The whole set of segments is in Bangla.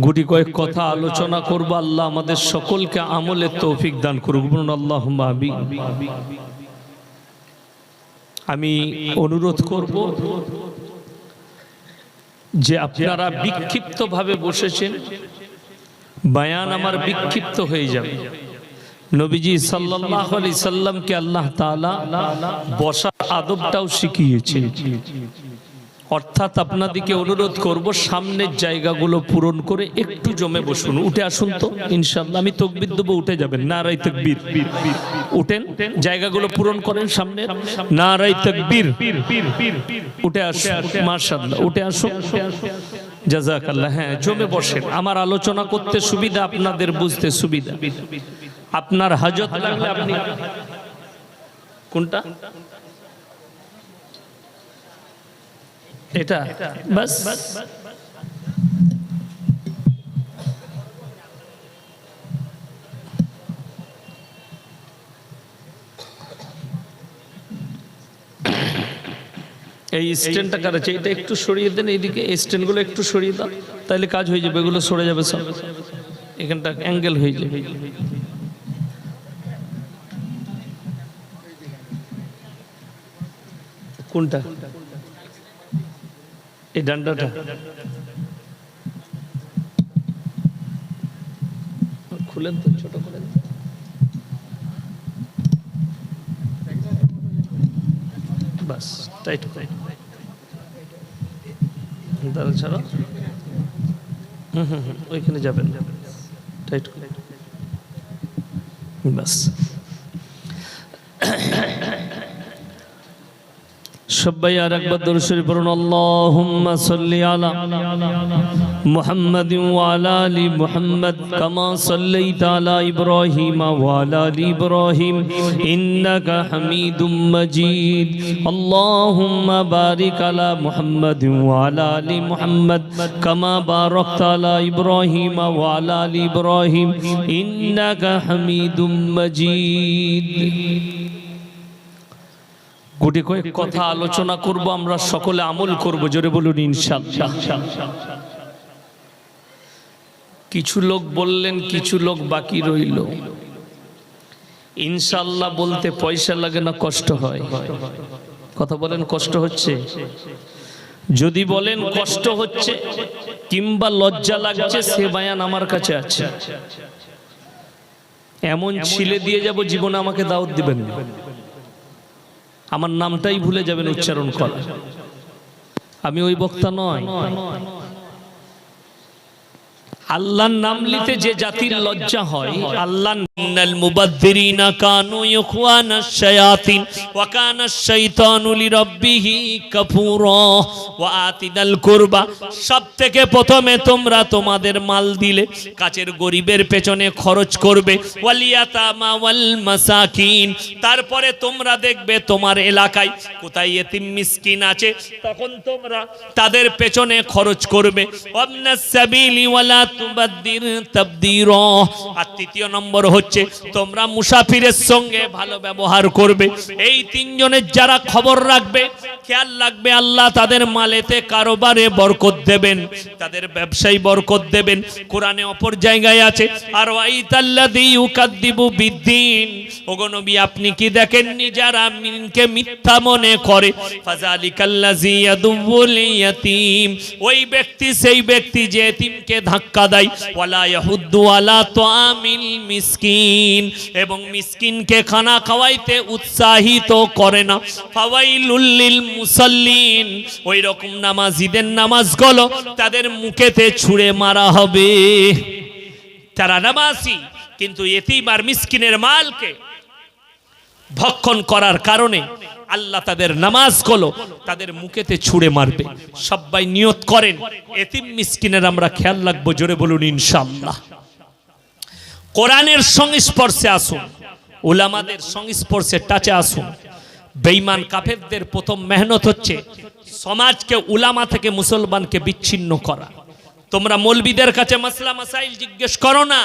গুটি কয়েক কথা আলোচনা করব। আল্লাহ আমাদের সকলকে আমলের তৌফিক দান করুক, বলুন আল্লাহুম্মা আমিন। আমি অনুরোধ করব যে আপনারা বিক্ষিপ্তভাবে বসেছেন, বয়ান আমার বিক্ষিপ্ত হয়ে যাবে। নবীজি সাল্লাল্লাহু আলাইহি সাল্লামকে আল্লাহ তাআলা বসার আদবটাও শিখিয়েছেন। অর্থাৎ আপনাদেরকে অনুরোধ করব সামনের জায়গাগুলো পূরণ করে একটু জমে বসুন। উঠে আসুন তো ইনশাআল্লাহ। আমি তাকবীর দেব, উঠে যাবেন। নারায়ে তাকবীর। উঠেন, জায়গাগুলো পূরণ করেন সামনে। নারায়ে তাকবীর। উঠে আসুন, মাশাআল্লাহ উঠে আসুন। জাযাকাল্লাহ। হ্যাঁ, জমে বসেন। আমার আলোচনা করতে সুবিধা, আপনাদের বুঝতে সুবিধা। আপনার হাজত লাগলে আপনি কোনটা এটা বাস। এই স্ট্যান্ডটা কার আছে? এটা একটু সরিয়ে দেন এইদিকে। এই স্ট্যান্ডগুলো একটু সরিয়ে দাও, তাহলে কাজ হয়ে যাবে। এগুলো সরে যাবে সব, এখানটা অ্যাঙ্গেল হয়ে যাবে। কোনটা? এই ডান্ডাটা খুলেন তো, ছোট করেন। বাস, টাইট করে দাঁড়া, ছাড়ো। ওইখানে যাবেন, টাইট করে বাস। সবাই আর একবার দরুদ শরীফ পড়ুন। আল্লাহুম্মা সাল্লি আলা মুহাম্মাদিন ওয়া আলা আলি মুহাম্মাদ কামা সাল্লাইতা আলা ইব্রাহিম ওয়া আলা আলি ইব্রাহিম ইন্নাকা হামিদুম মাজিদ। আল্লাহুম্মা বারিক আলা মুহাম্মাদিন ওয়া আলা আলি মুহাম্মাদ কামা বারাকতা আলা ইব্রাহিম ওয়া আলা আলি ইব্রাহিম ইন্নাকা হামিদুম মাজিদ। গুটি কয়েক কথা আলোচনা করব, আমরা সকলে আমল করব। জোরে বলুন ইনশাআল্লাহ। কিছু লোক বললেন, কিছু লোক বাকি রইল। ইনশাআল্লাহ বলতে পয়সা লাগে না, কষ্ট হয়। কথা বলেন, কষ্ট হচ্ছে? যদি বলেন কষ্ট হচ্ছে কিংবা লজ্জা লাগছে, সে বায়ান আমার কাছে আছে। এমন ছিলে দিয়ে যাব, জীবনে আমাকে দাওয়াত দিবেন না। আমার নামটাই ভুলে যাবেন উচ্চারণ করা। আমি ওই বক্তা নয়। আল্লাহর নাম নিতে যে জাতির লজ্জা হয়, আল্লাহ ইন্নাল মুবাদদিরিনা কানু ইখওয়ানাশ শায়াতিন ওয়া কানাশ শাইতানু লিরাব্বিহি কাফুরা ওয়া আতিদাল কুরবা। সবথেকে প্রথমে তোমরা তোমাদের মাল দিলে কাছের গরিবের পেছনে খরচ করবে, ওয়াল ইয়াতামা ওয়াল মাসাকিন। তারপরে তোমরা দেখবে তোমার এলাকায় কোথায় ইতিম মিসকিন আছে, তখন তোমরা তাদের পেছনে খরচ করবে। ওয়াবনাস সাবিলি ওয়ালা তুবাদদির তাবদীরা। আর তৃতীয় নম্বর হচ্ছে তোমরা মুসাফিরের সঙ্গে ভালো ব্যবহার করবে। এই তিনজনের যারা খবর রাখবে, খেয়াল রাখবে, আল্লাহ তাদের মালেতে কারোবারে বরকত দেবেন, তাদের ব্যবসায় বরকত দেবেন। কোরআনে অপর জায়গায় আছে, আর ওয়াইতাল্লাযী ইউকাদ্দিবু বিদ্দিন। ওগো নবী, আপনি কি দেখেননি যারা মিনকে মিথ্যা মনে করে? ফাযালিকাল্লাযী ইয়াদুল ইয়াতীম। ওই ব্যক্তি, সেই ব্যক্তি যে এতিমকে ধাক্কা দেয়। ওয়ালা ইয়াহুদ্দু আলা তুআমিল মিসকিন। এবং মিসকিনকে খানা খাওয়াইতে উৎসাহিত করে না। ফাওয়াইলুল লিল মুসাল্লিন। ওই রকম নামাজীদের নামাজগুলো তাদের মুখেতে ছুঁড়ে মারা হবে। তারা নামাজি, কিন্তু এতিম আর মিসকিনের মালকে ভক্ষণ করার কারণে আল্লাহ তাদের নামাজগুলো তাদের মুখেতে ছুঁড়ে মারবে। সবাই নিয়ত করেন, এতিম মিসকিনের আমরা খেয়াল রাখবো। জোরে বলুন ইনশাআল্লাহ। কোরআনের সংস্পর্শে আসুন, উলামাদের সংস্পর্শে টাচে আসুন। বেঈমান কাফেরদের প্রথম মেহনত হচ্ছে সমাজকে উলামা থেকে মুসলমানকে বিচ্ছিন্ন করা। তোমরা মৌলবীদের কাছে মাসলা মাসাইল জিজ্ঞেস করো না,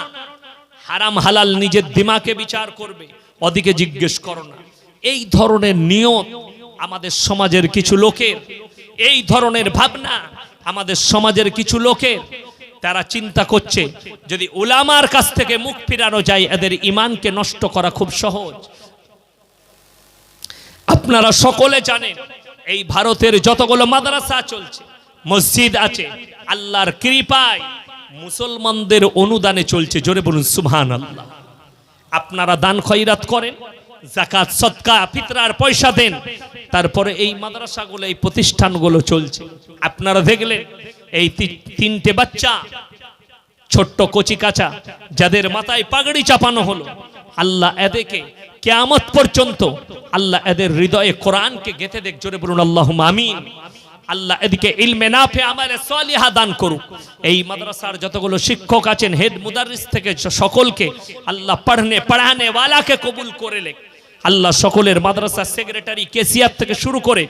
হারাম হালাল নিজের দিমাগে বিচার করবে, ওদিকে জিজ্ঞেস করো না। এই ধরনের নিয়ত আমাদের সমাজের কিছু লোকের, এই ধরনের ভাবনা আমাদের সমাজের কিছু লোকের। তারা চিন্তা করছে যদি উলামার কাছ থেকে মুখ ফিরানো যায় এদের ঈমানকে নষ্ট করা খুব সহজ। আপনারা সকলে জানেন এই ভারতের যতগুলো মাদ্রাসা চলছে, মসজিদ আছে, আল্লাহর কৃপায় মুসলমানদের অনুদানে চলছে। জোরে বলুন সুবহানাল্লাহ। আপনারা দান খয়রাত করেন, যাকাত সদকা ফিতরার পয়সা দেন, তারপরে এই মাদ্রাসাগুলো এই প্রতিষ্ঠানগুলো চলছে। আপনারা দেখলেন এই তিনটে বাচ্চা ছোট্ট কচি কাঁচা যাদের মাথায় পাগড়ি চাপানো হলো, আল্লাহ এদেরকে কিয়ামত পর্যন্ত আল্লাহ এদের হৃদয়ে কোরআনকে গেঁথে দেখ। জোরে বলুন আল্লাহুম্মা আমিন। আল্লাহ এদিকে ইলমে নাফে আমালে সালিহা দান করুক। এই মাদ্রাসার যতগুলো শিক্ষক আছেন, হেড মুদাররিস থেকে সকলকে আল্লাহ পড়ানে ওয়ালাকে কবুল করে লেখ। আল্লাহ সকলের মাদ্রাসা সেক্রেটারি কেসিয়ার থেকে শুরু করে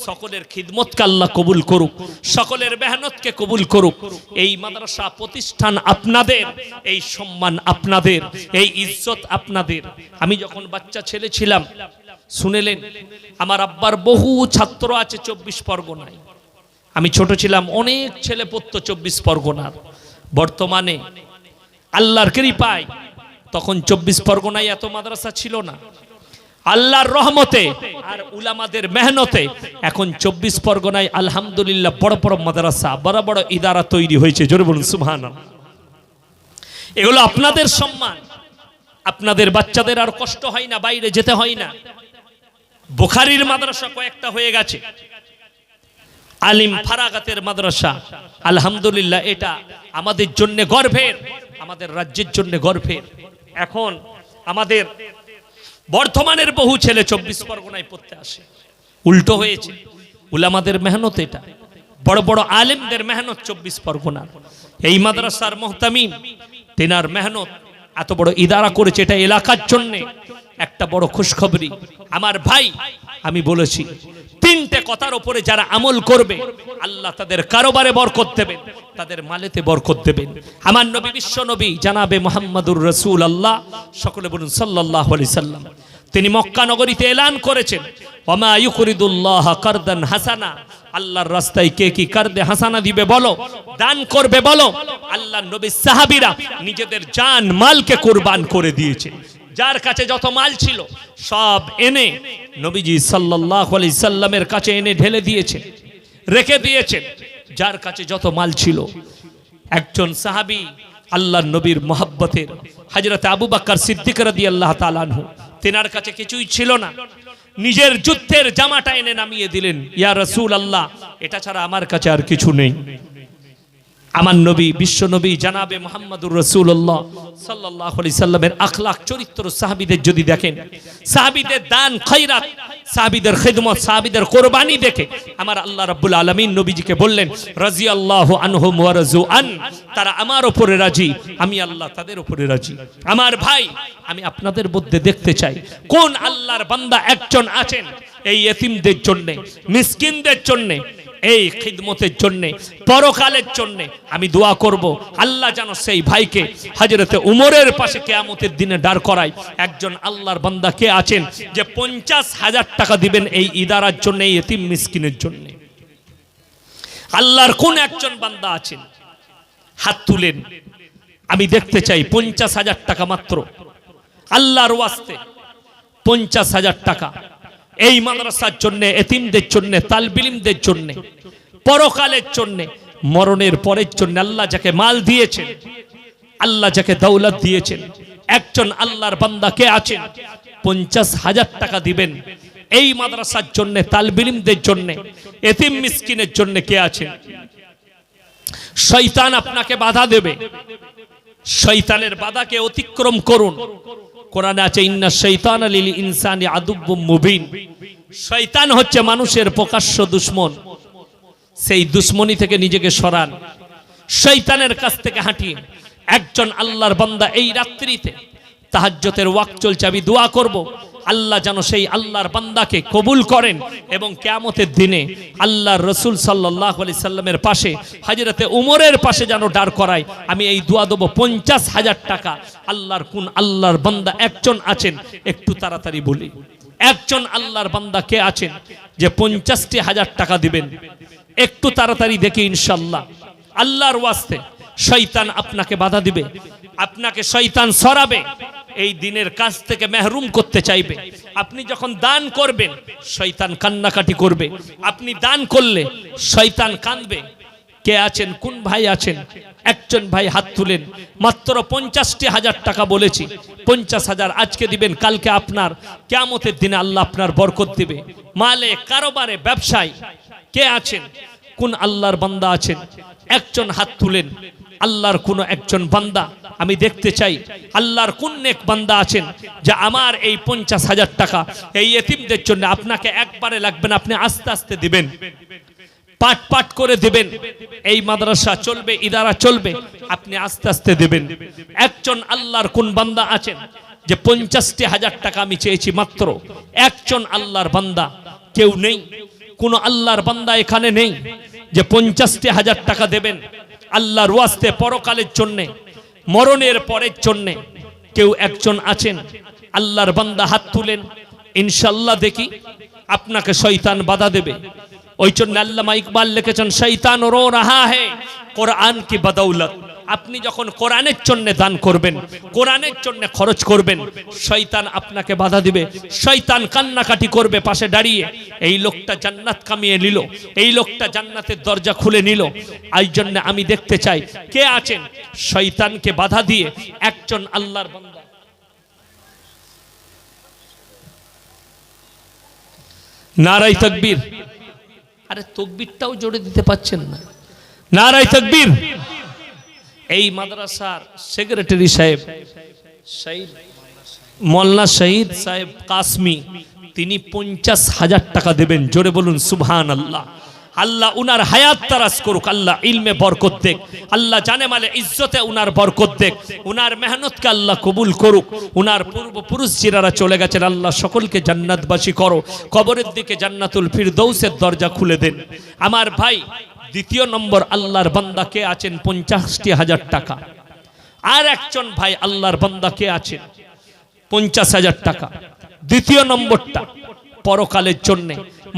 সকলের খিদমতকে আল্লাহ কবুল করুক, সকলের মেহনতকে কবুল করুক। এই মাদ্রাসা প্রতিষ্ঠান আপনাদের, এই সম্মান আপনাদের, এই ইজ্জত আপনাদের। আমি যখন বাচ্চা ছেলে ছিলাম, শুনেলেন আমার আব্বার বহু ছাত্র আছে 24 পরগনায়। আমি ছোট ছিলাম, অনেক ছেলে পড়তো 24 পরগনার। বর্তমানে আল্লাহর কৃপায়, তখন 24 পরগনায় এত মাদ্রাসা ছিল না, আল্লাহর রহমতে আর উলামাদের মেহনতে এখন 24 পরগনায় আলহামদুলিল্লাহ বড় বড় মাদ্রাসা, বড় বড় ইদারা তৈরি হয়েছে। জোরে বলুন সুবহানাল্লাহ। এগুলো আপনাদের সম্মান। আপনাদের বাচ্চাদের আর কষ্ট হয় না, বাইরে যেতে হয় না। বুখারীর মাদ্রাসা কয়েকটা হয়ে গেছে, আলিম ফারাগাতের মাদ্রাসা, আলহামদুলিল্লাহ এটা আমাদের জন্য গর্বের, আমাদের রাজ্যের জন্য গর্বের। এখন আমাদের বর্তমানের বহু ছেলে 24 পরগনায় পড়তে আসে। উল্টো হয়েছে, উলামাদের মেহনত, এটা বড় বড় আলেমদের মেহনত 24 পরগনা। এই মাদ্রাসার মুহতামিম তেনার মেহনত, এত বড় ইদারা করেছে, এটা এলাকার জন্য একটা বড় খুশখবরি। আমার ভাই, আমি বলেছি তিনটে কথার উপরে যারা আমল করবে আল্লাহ তাদের কারোবারে বরকত দেবেন, তাদের মালেতে বরকত দেবেন। আমার নবী, বিশ্ব নবী জানাবে মুহাম্মাদুর রাসূলুল্লাহ, সকলে বলুন সাল্লাল্লাহু আলাইহি সাল্লাম, তিনি মক্কা নগরীতে এলান করেছেন, ওয়ামা ইউকরিদুল্লাহ কারদান হাসানা, আল্লাহর রাস্তায় কে কি কারদে হাসানা দিবে বলো, দান করবে বলো। আল্লাহর নবী সাহাবীরা নিজেদের জান মালকে কুরবান করে দিয়েছে। যার কাছে যত মাল ছিল সব এনে নবীজি সাল্লাল্লাহু আলাইহি সাল্লামের কাছে এনে ঢেলে দিয়েছেন, রেখে দিয়েছেন। যার কাছে যত মাল ছিল, একজন সাহাবী আল্লাহর নবীর মহব্বতের হযরত আবু বকর সিদ্দিক রাদিয়াল্লাহু তাআলা আনহু, তেনার কাছে কিছুই ছিল না, নিজের যুদ্ধের জামাটা এনে নামিয়ে দিলেন, ইয়া রাসূলুল্লাহ, এটা ছাড়া আমার কাছে আর কিছু নেই। আমার নবী, বিশ্ব নবী জানাবে মুহাম্মাদুর রাসূলুল্লাহ সাল্লাল্লাহু আলাইহি সাল্লামের আখলাক, চরিত্র সাহাবীদের যদি দেখেন, সাহাবীদের দান খয়রাত, সাহাবীদের খিদমত, সাহাবীদের কুরবানি দেখে আমার আল্লাহ রাব্বুল আলামিন নবীজিকে বললেন, রাদিয়াল্লাহু আনহুম ওয়া রাযু আন, তারা আমার উপরে রাজি, আমি আল্লাহ তাদের উপরে রাজি। আমার ভাই, আমি আপনাদের মধ্যে দেখতে চাই কোন আল্লাহর বান্দা একজন আছেন এই এতিমদের জন্য, মিসকিনদের জন্য, এই খিদমতের জন্য, পরকালের জন্য। আমি দোয়া করব আল্লাহ যেন সেই ভাইকে হযরতে উমরের পাশে কিয়ামতের দিনে দাঁড় করায়। একজন আল্লাহর বান্দা কে আছেন যে 50,000 টাকা দিবেন এই ইদারার জন্য, এই এতিম মিসকিনের জন্য? আল্লাহর কোন একজন বান্দা আছেন? হাত তুলেন, আমি দেখতে চাই। 50,000 টাকা মাত্র, আল্লাহর ওয়াস্তে 50,000 টাকা এই মাদ্রাসার জন্য, এতিমদের জন্য, তালবিলিমদের জন্য, পরকালের জন্য, মরণের পরের জন্য। আল্লাহ যাকে মাল দিয়েছেন, আল্লাহ যাকে দৌলত দিয়েছেন, একজন আল্লাহর বান্দা কে আছেন 50,000 টাকা দিবেন এই মাদ্রাসার জন্য, তালবিলিমদের জন্য, এতিম মিসকিনের জন্য কে আছেন? শয়তান আপনাকে বাধা দেবে, শয়তানের বাধাকে অতিক্রম করুন। কোরআনে আছে, ইন্না শাইতানা লিল ইনসানি আদুব্বুম মুবিন, শয়তান হচ্ছে মানুষের প্রকাশ্য দুশমন। সেই দুশমনি থেকে নিজেকে সরান, শয়তানের কাছ থেকে হাঁটিয়ে। একজন আল্লাহর বান্দা এই রাত্রিতে তাহাজ্জুদের ওয়াক্ত চলছে, আমি দোয়া করব আল্লাহ যেন সেই আল্লাহর বান্দাকে কবুল করেন এবং কিয়ামতের দিনে আল্লাহর রাসূল সাল্লাল্লাহু আলাইহি সাল্লামের পাশে, হযরতে উমরের পাশে যেন দাঁড় করায়। আমি এই দোয়া দেব। 50,000 টাকা আল্লাহর কোন আল্লাহর বান্দা একজন আছেন? একটু তাড়াতাড়ি বলি, একজন আল্লাহর বান্দা কে আছেন যে 50,000 টাকা দিবেন? একটু তাড়াতাড়ি দেখি ইনশাআল্লাহ। আল্লাহর ওয়াস্তে শয়তান আপনাকে বাধা দিবে, আপনাকে শয়তান সরাবে, এই দিনের কাজ থেকে মেহরুম করতে চাইবে। আপনি যখন দান করবেন শয়তান কান্নাকাটি করবে, আপনি দান করলে শয়তান কাঁদবে। কে আছেন, কোন ভাই আছেন? একজন ভাই হাত তুলেন। মাত্র 50,000 টাকা বলেছি, 50,000 আজকে দিবেন, কালকে আপনার কিয়ামতের দিনে আল্লাহ আপনার বরকত দিবে। মালে, কারোবারে, ব্যবসায় কে আছেন, কোন আল্লাহর বান্দা আছেন? একজন হাত তুলেন। আল্লাহর কোন একজন বান্দা আমি দেখতে চাই, আল্লাহর কোন নেক বান্দা আছেন যে আমার এই 50,000 টাকা এই এতিমদের জন্য, আপনাকে একবারে লাগবে না, আপনি আস্তে আস্তে দিবেন, পাট পাট করে দিবেন। এই মাদ্রাসা চলবে, ইদারা চলবে, আপনি আস্তে আস্তে দিবেন। একজন আল্লাহর কোন বান্দা আছেন যে 50,000 টাকা আমি চেয়েছি? মাত্র একজন আল্লাহর বান্দা, কেউ নেই? কোন আল্লাহর বান্দা এখানে নেই যে 50,000 টাকা দেবেন আল্লাহর ওয়াস্তে, পরকালের জন্য, মরণের পরের জন্য? কেউ একজন আছেন? আল্লাহর বান্দা হাত তুলেন। ইনশাআল্লাহ দেখি আপনাকে শয়তান বাধা দেবে। ওই জন্য আল্লামা ইকবাল লিখেছেন, শয়তান রো রাহা হে কোরআন কি বদৌলত। আপনি যখন কোরআনের জন্য দান করবেন, কোরআনের জন্য খরচ করবেন, শয়তান আপনাকে বাধা দিবে, শয়তান কান্নাকাটি করবে পাশে দাঁড়িয়ে, এই লোকটা জান্নাত কামিয়ে নিল, এই লোকটা জান্নাতের দরজা খুলে নিল। এই জন্য আমি দেখতে চাই কে আছেন শয়তানকে বাধা দিয়ে একজন আল্লাহর বান্দা। নারায়ে তাকবীর। আরে তাকবীরটাও জোরে দিতে পাচ্ছেন না। নারায়ে তাকবীর। এই মাদ্রাসার সেক্রেটারি সাহেব মোল্লা শহীদ সাহেব কাসমি, তিনি 50,000 টাকা দেবেন। জোরে বলুন সুবহানাল্লাহ। আল্লাহ উনার হায়াত তারাজ করুক, আল্লাহ ইলমে বরকত দেখ, আল্লাহ জানে মালে ইজ্জতে উনার বরকত দেখ, উনার মেহনতকে আল্লাহ কবুল করুক। উনার পূর্বপুরুষ যারা চলে গেছেন আল্লাহ সকলকে জান্নাতবাসী করো, কবরের দিকে জান্নাতুল ফিরদৌসের দরজা খুলে দেন। আমার ভাই দ্বিতীয় নম্বর আল্লাহর বান্দা কে আছেন? 50,000 টাকা। আর একজন ভাই আল্লাহর বান্দা কে আছেন? 50,000 টাকা। দ্বিতীয় নম্বরটা পরকালের জন্য,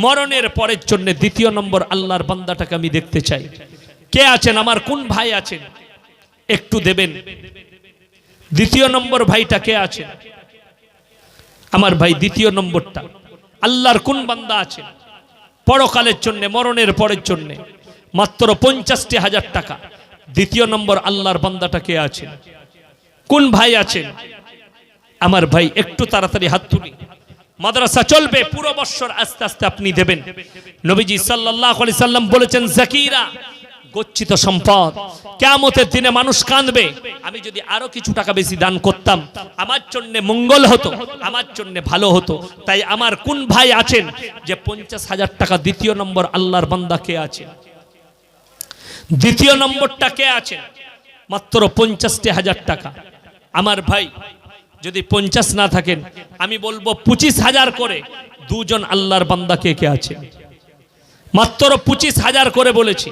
মরণের পরের জন্য দ্বিতীয় নম্বর আল্লাহর বান্দাটাকে আমি দেখতে চাই। কে আছেন? আমার কোন ভাই আছেন? একটু দেবেন। দ্বিতীয় নম্বর ভাইটা কে আছেন? আমার ভাই দ্বিতীয় নম্বরটা আল্লাহর কোন বান্দা আছেন পরকালের জন্য, মরণের পরের জন্য? মাত্র 50,000 টাকা। দ্বিতীয় নম্বর আল্লাহর বান্দাটা কে আছেন? কোন ভাই আছেন? আমার ভাই একটু তাড়াতাড়ি হাত তুলি। মাদ্রাসা চলবে পুরো বছর, আস্তে আস্তে আপনি দেবেন। নবীজি সাল্লাল্লাহু আলাইহি সাল্লাম বলেছেন, যাকিরা গচ্ছিত সম্পদ, কিয়ামতের দিনে মানুষ কাঁদবে। আমি যদি আরো কিছু টাকা বেশি দান করতাম আমার জন্য মঙ্গল হতো, আমার জন্য ভালো হতো। তাই আমার কোন ভাই আছেন যে 50,000 টাকা? দ্বিতীয় নম্বর আল্লাহর বান্দা কে আছে? দ্বিতীয় নম্বরটা কে আছে? মাত্র 50,000 টাকা। আমার ভাই যদি 50 না থাকেন আমি বলবো 25,000 করে দুজন আল্লাহর বান্দা কে কে আছে? মাত্র 25,000 করে বলেছি,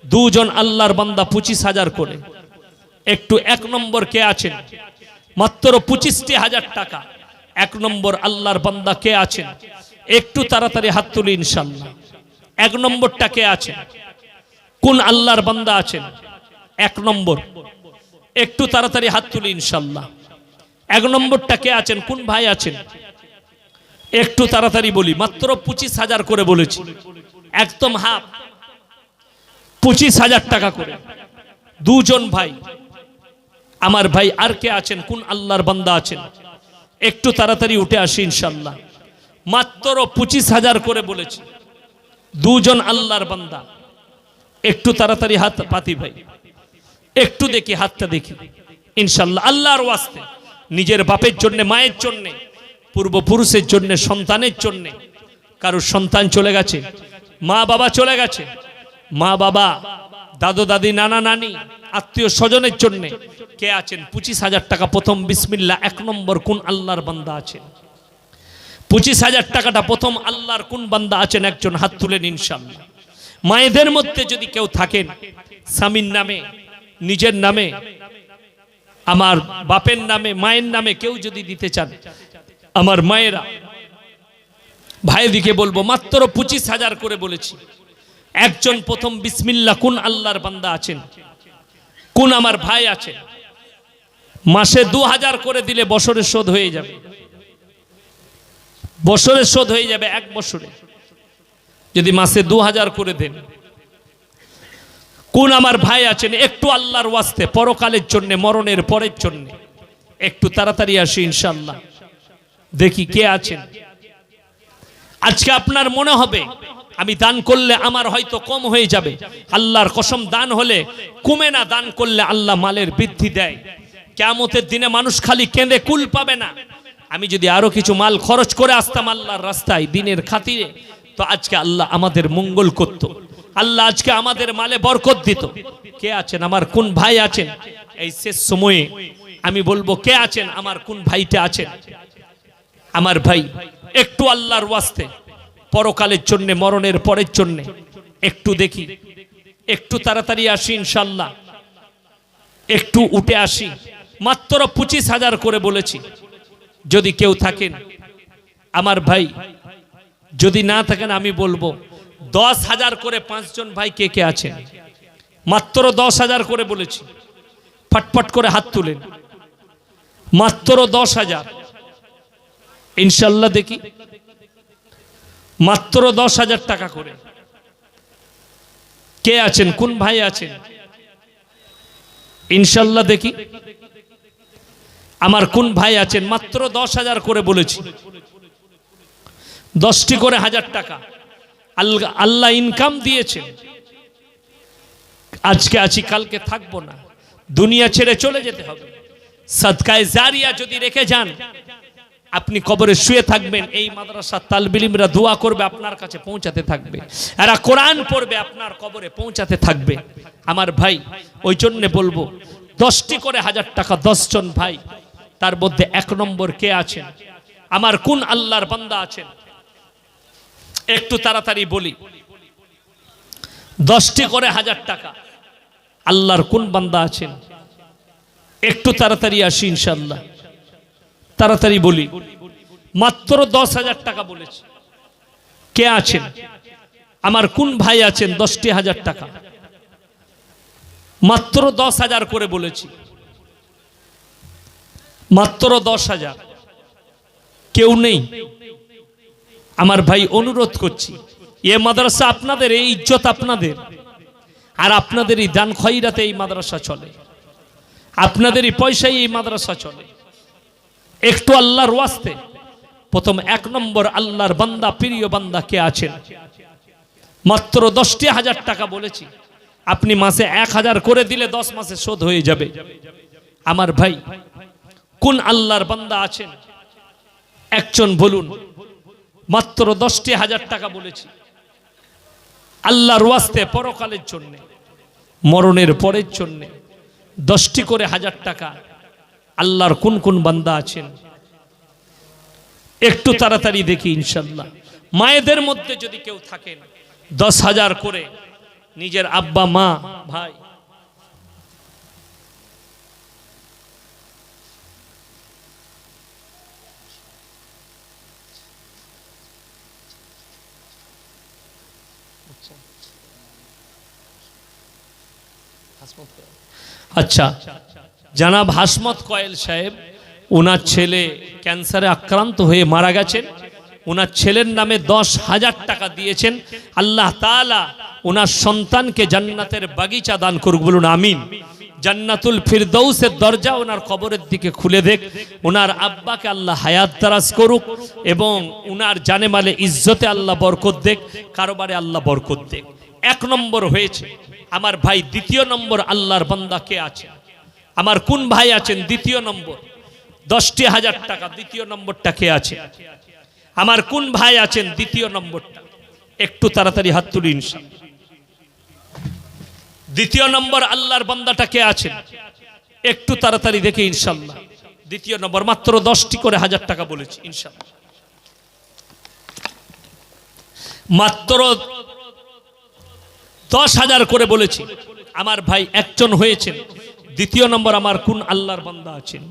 দুজন আল্লাহর বান্দা 25,000 করে। একটু এক নম্বর কে আছেন? মাত্র 25,000 টাকা। এক নম্বর আল্লাহর বান্দা কে আছেন? একটু তাড়াতাড়ি হাত তুলি ইনশাআল্লাহ। এক নম্বরটা কে আছেন? কোন আল্লাহর বান্দা আছেন? এক নম্বর একটু তাড়াতাড়ি হাত তুলি ইনশাআল্লাহ। এক নম্বরটা কে আছেন? কোন ভাই আছেন? একটু তাড়াতাড়ি বলি। মাত্র 25,000 করে বলেছি, একদম হাফ, 25,000 টাকা করে দুজন ভাই। আমার ভাই আর কে আছেন? কোন আল্লাহর বান্দা আছেন? একটু তাড়াতাড়ি উঠে আসি ইনশাআল্লাহ। মাত্র 25,000 করে বলেছি, দুজন আল্লাহর বান্দা। একটু তাড়াতাড়ি হাত পাতি ভাই, একটু দেখি হাতটা দেখি ইনশাআল্লাহ। আল্লাহর ওয়াস্তে, নিজের বাপের জন্য, মায়ের জন্য, পূর্বপুরুষের জন্য, সন্তানের জন্য। কারো সন্তান চলে গেছে, মা বাবা চলে গেছে, মা বাবা, দাদু দাদি, নানা নানি, আত্মীয় স্বজনের জন্য কে আছেন? 25,000 টাকা প্রথম বিসমিল্লাহ। এক নম্বর কোন আল্লাহর বান্দা আছেন? 25,000 টাকাটা প্রথম আল্লাহর কোন বান্দা আছেন? একজন হাত তুলেন ইনশাআল্লাহ। মায়েদের মধ্যে যদি কেউ থাকেন, স্বামীর নামে, নিজের নামে, আমার বাপের নামে, মায়ের নামে কেউ যদি দিতে চান, আমার মায়েরা ভাইদিকে বলবো মাত্র 25,000 করে বলেছি। একজন প্রথম বিসমিল্লাহ কোন আল্লাহর বান্দা আছেন? কোন আমার ভাই আছে মাসে 2000 করে দিলে বছরের শোধ হয়ে যাবে, বছরের শোধ হয়ে যাবে 1 বছরে যদি মাসে 2000 করে দেন। কোন আমার ভাই আছেন একটু আল্লাহর ওয়াস্তে পরকালের জন্য, মরণের পরের জন্য একটু তাড়াতাড়ি আসি ইনশাআল্লাহ। দেখি কে আছেন। আজকে আপনার মনে হবে আমি দান করলে আমার হয়তো কম হয়ে যাবে, আল্লাহর কসম দান হলে কমে না, দান করলে আল্লাহ মালের বৃদ্ধি দেয়। কিয়ামতের দিনে মানুষ খালি কেঁদে কুল পাবে না। আমি যদি আরো কিছু মাল খরচ করে আসতাম আল্লাহর রাস্তায় দিনের খাতিরে, তো আজকে আল্লাহ আমাদের মঙ্গল করত, আল্লাহ আজকে আমাদের মালে বরকত দিত। কে আছেন আমার কোন ভাই আছেন এই শেষ সময়ে আমি বলবো কে আছেন আমার কোন ভাইটা আছেন? আমার ভাই একটু আল্লাহর ওয়াস্তে পরকালের জন্য, মরণের পরের জন্য একটু দেখি, একটু তাড়াতাড়ি আসি ইনশাআল্লাহ, একটু উঠে আসি। মাত্র 25,000 করে বলেছি। যদি কেউ থাকেন আমার ভাই, যদি না থাকেন আমি বলবো 10,000 করে 5 জন ভাই কে কে আছেন? মাত্র 10,000 করে বলেছি, ফটফট করে হাত তুলেন। মাত্র 10,000 ইনশাআল্লাহ। দেখি মাত্র 10,000 টাকা করে কে আছেন, কোন ভাই আছেন ইনশাআল্লাহ? দেখি আমার কোন ভাই আছেন? মাত্র 10,000 করে বলেছি, 10টি করে 1000 টাকা আল্লাহ ইনকাম দিয়েছেন। আজকে আছি কালকে থাকবো না, দুনিয়া ছেড়ে চলে যেতে হবে। সাদকায়ে জারিয়া যদি রেখে যান, আপনি কবরে শুয়ে থাকবেন, এই মাদ্রাসার তালিব ইলমরা দোয়া করবে, আপনার কাছে পৌঁছাতে থাকবে, এরা কোরআন পড়বে, আপনার কবরে পৌঁছাতে থাকবে। আমার ভাই ওই জন্য বলবো 10টি করে 1000 টাকা 10 জন ভাই। তার মধ্যে 1 নম্বর কে আছেন? আমার কোন আল্লাহর বান্দা আছেন? একটু তাড়াতাড়ি বলি। 10টি করে 1000 টাকা আল্লাহর কোন বান্দা আছেন? একটু তাড়াতাড়ি আসি ইনশাআল্লাহ, তাড়াতাড়ি বলি। মাত্র 10,000 টাকা বলেছি। কে আছেন আমার কোন ভাই আছেন? 10টি 1000 টাকা মাত্র 10,000 করে বলেছি, মাত্র 10,000। কেউ নেই আমার ভাই, অনুরোধ করছি, এ মাদ্রাসা আপনাদের, এই ইজ্জত আপনাদের, আর আপনাদেরই দান খয়রাতে এই মাদ্রাসা চলে, আপনাদেরই পয়সায় এই মাদ্রাসা চলে। একটু আল্লাহর ওয়াস্তে প্রথম 1 নম্বর আল্লাহর বান্দা, প্রিয় বান্দা কে আছেন? মাত্র 10টি 1000 টাকা বলেছি। আপনি মাসে 1000 করে দিলে 10 মাসে শোধ হয়ে যাবে। আমার ভাই কোন আল্লাহর বান্দা আছেন একজন বলুন। মাত্র 10টি 1000 টাকা বলেছি আল্লাহর ওয়াস্তে পরকালের জন্য, মরণের পরের জন্য। 10টি করে 1000 টাকা আল্লাহর কোন কোন বান্দা আছেন একটু তাড়াতাড়ি দেখি ইনশাআল্লাহ। মায়েদের মধ্যে যদি কেউ থাকেন 10,000 করে নিজের আব্বা, মা, ভাই, আচ্ছা জানাব হাসমত কয়েল সাহেব, ওনার ছেলে ক্যান্সারে আক্রান্ত হয়ে মারা গেছেন। ওনার ছেলের নামে 10,000 টাকা দিয়েছেন। আল্লাহ তাআলা ওনার সন্তানকে জান্নাতের বাগিচা দান করুক, বলুন আমিন। জান্নাতুল ফিরদৌসের দরজা ওনার কবরের দিকে খুলে দেখ। ওনার আব্বাকে আল্লাহ হায়াত দারাজ করুক এবং ওনার জানে মালে ইজ্জতে আল্লাহ বরকত দেখ, কারোবারে আল্লাহ বরকত দেখ। 1 নম্বর হয়েছে আমার ভাই। 2য় নম্বর আল্লাহর বান্দা কে আছে? আমার কোন ভাই আছেন? 2য় নম্বর 10টি 1000 টাকা 2য় নম্বরটা কে আছে? আমার কোন ভাই আছেন 2য় নম্বরটা? একটু তাড়াতাড়ি হাত তুলি ইনশাআল্লাহ। 2য় নম্বর আল্লাহর বান্দাটা কে আছেন? একটু তাড়াতাড়ি দেখে ইনশাআল্লাহ। 2য় নম্বর মাত্র 10টি করে 1000 টাকা বলেছি ইনশাআল্লাহ। মাত্র 10,000 করে বলেছি। আমার ভাই একজন হয়েছেন। 2য় নম্বর আমার কোন আল্লাহর বান্দা আছেন?